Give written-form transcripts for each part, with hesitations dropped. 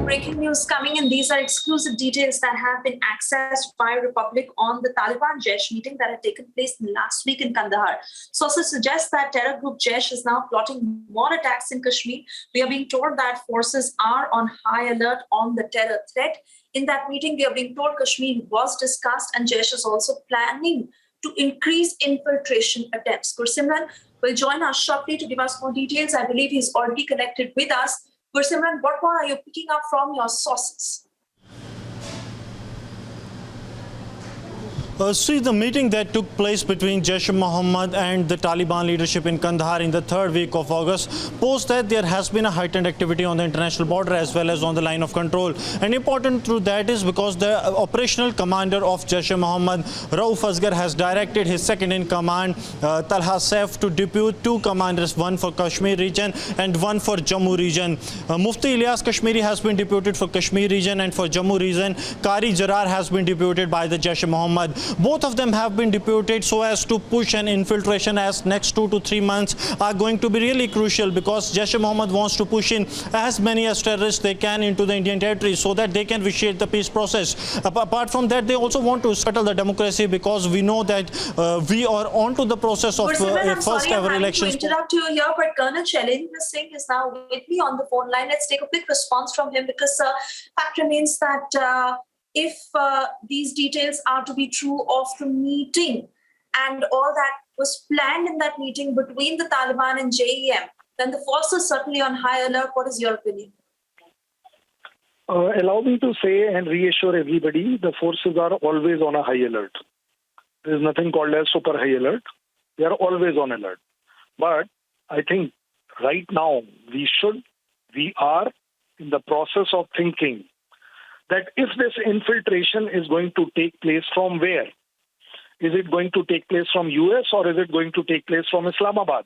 breaking news coming in. These are exclusive details that have been accessed by Republic on the Taliban-Jaish meeting that had taken place last week in Kandahar. Sources suggest that terror group Jaish is now plotting more attacks in Kashmir. We are being told that forces are on high alert on the terror threat. In that meeting, we are being told Kashmir was discussed and Jaish is also planning to increase infiltration attempts. Gursimran will join us shortly to give us more details. I believe he's already connected with us. Gursimran, what more are you picking up from your sources? See, the meeting that took place between Jaish-e-Mohammed and the Taliban leadership in Kandahar in the third week of August post that there has been a heightened activity on the international border as well as on the line of control. And important through that is because the operational commander of Jaish-e-Mohammed, Rauf Asghar, has directed his second-in-command, Talha Saif, to depute two commanders, one for Kashmir region and one for Jammu region. Mufti Ilyas Kashmiri has been deputed for Kashmir region, and for Jammu region, Qari Jarar has been deputed by the Jaish-e-Mohammed. Both of them have been deputed so as to push an infiltration, as next 2 to 3 months are going to be really crucial, because Jaish-e-Mohammed wants to push in as many as terrorists they can into the Indian territory so that they can vitiate the peace process. Apart from that, they also want to settle the democracy, because we know that we are on to the process of first ever elections. To interrupt you here, but Colonel Shailendra Singh is now with me on the phone line. Let's take a quick response from him, because fact remains that if these details are to be true of the meeting and all that was planned in that meeting between the Taliban and JEM, then the force is certainly on high alert. What is your opinion? Allow me to say and reassure everybody, the forces are always on a high alert. There is nothing called as super high alert. They are always on alert. But I think right now we are in the process of thinking that if this infiltration is going to take place from where? Is it going to take place from US or is it going to take place from Islamabad?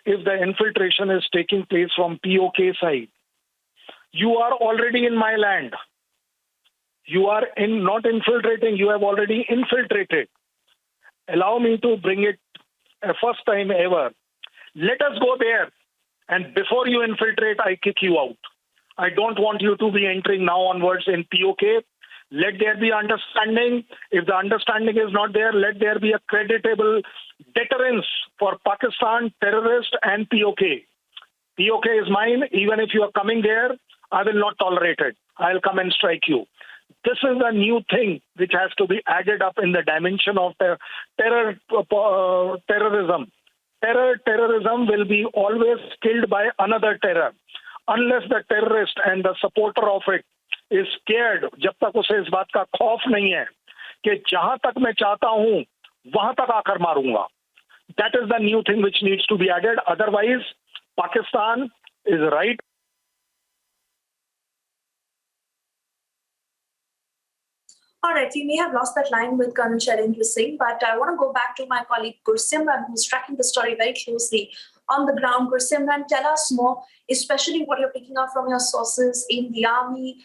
If the infiltration is taking place from POK side, you are already in my land. You are not infiltrating, you have already infiltrated. Allow me to bring it a first time ever. Let us go there, and before you infiltrate, I kick you out. I don't want you to be entering now onwards in POK. Let there be understanding. If the understanding is not there, let there be a creditable deterrence for Pakistan, terrorists and POK. POK is mine. Even if you are coming there, I will not tolerate it. I'll come and strike you. This is a new thing which has to be added up in the dimension of terrorism. Terrorism will be always killed by another terror. Unless the terrorist and the supporter of it is scared, जब तक उसे इस बात का खौफ नहीं है कि जहां तक मैं चाहता हूं वहां तक आकर मारूंगा. That is the new thing which needs to be added. Otherwise, Pakistan is right. All right, we may have lost that line with Colonel Shailendra Singh, but I want to go back to my colleague Gursimran, who's tracking the story very closely on the ground. Gursimran, tell us more, especially what you're picking up from your sources in the army,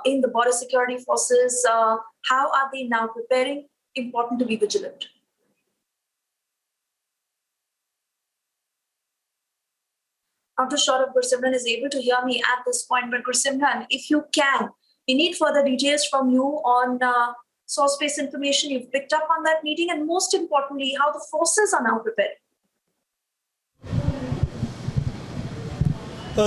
in the border security forces. How are they now preparing? Important to be vigilant. I'm not sure if Gursimran is able to hear me at this point, but Gursimran, if you can, we need further details from you on source-based information you've picked up on that meeting, and most importantly, how the forces are now preparing.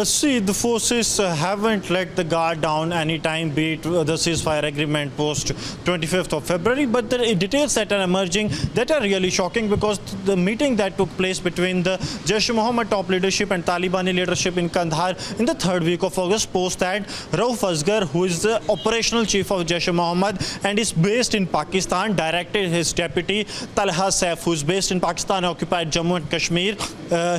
See, the forces haven't let the guard down any time, be it the ceasefire agreement post 25th of February, but the details that are emerging that are really shocking, because the meeting that took place between the Jaish-e-Mohammed top leadership and Taliban leadership in Kandahar in the third week of August post that Rauf Asghar, who is the operational chief of Jaish-e-Mohammed and is based in Pakistan, directed his deputy Talha Saif, who is based in Pakistan, occupied Jammu and Kashmir.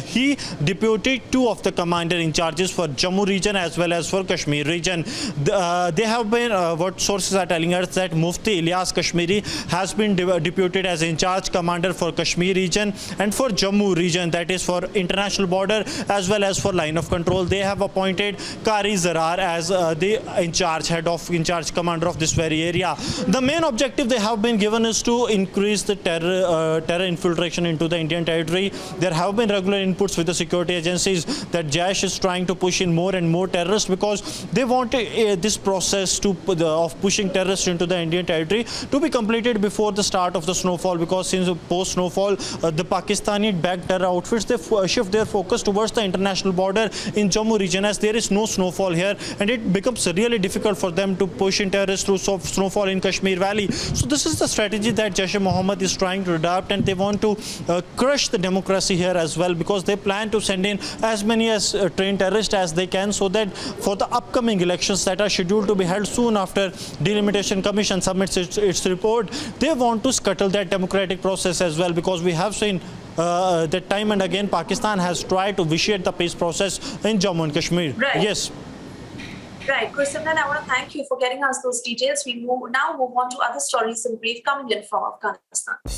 He deputed two of the commander in charges for Jammu region as well as for Kashmir region. They have been, what sources are telling us, that Mufti Ilyas Kashmiri has been deputed as in charge commander for Kashmir region, and for Jammu region, that is for international border as well as for line of control, they have appointed Qari Jarar as the in charge commander of this very area. The main objective they have been given is to increase the terror infiltration into the Indian territory. There have been regular inputs with the security agencies that Jaish is trying to push in more and more terrorists because they want this process of pushing terrorists into the Indian territory to be completed before the start of the snowfall, because since post snowfall the Pakistani-backed terror outfits, they shift their focus towards the international border in Jammu region, as there is no snowfall here, and it becomes really difficult for them to push in terrorists through snowfall in Kashmir Valley. So this is the strategy that Jaish-e-Mohammed is trying to adopt, and they want to crush the democracy here as well, because they plan to send in as many as trained terrorists as they can, so that for the upcoming elections that are scheduled to be held soon after Delimitation Commission submits its report, they want to scuttle that democratic process as well, because we have seen that time and again Pakistan has tried to vitiate the peace process in Jammu and Kashmir. Right. Yes. Right. Gursimran, I want to thank you for getting us those details. We now move on to other stories in brief coming in from Afghanistan.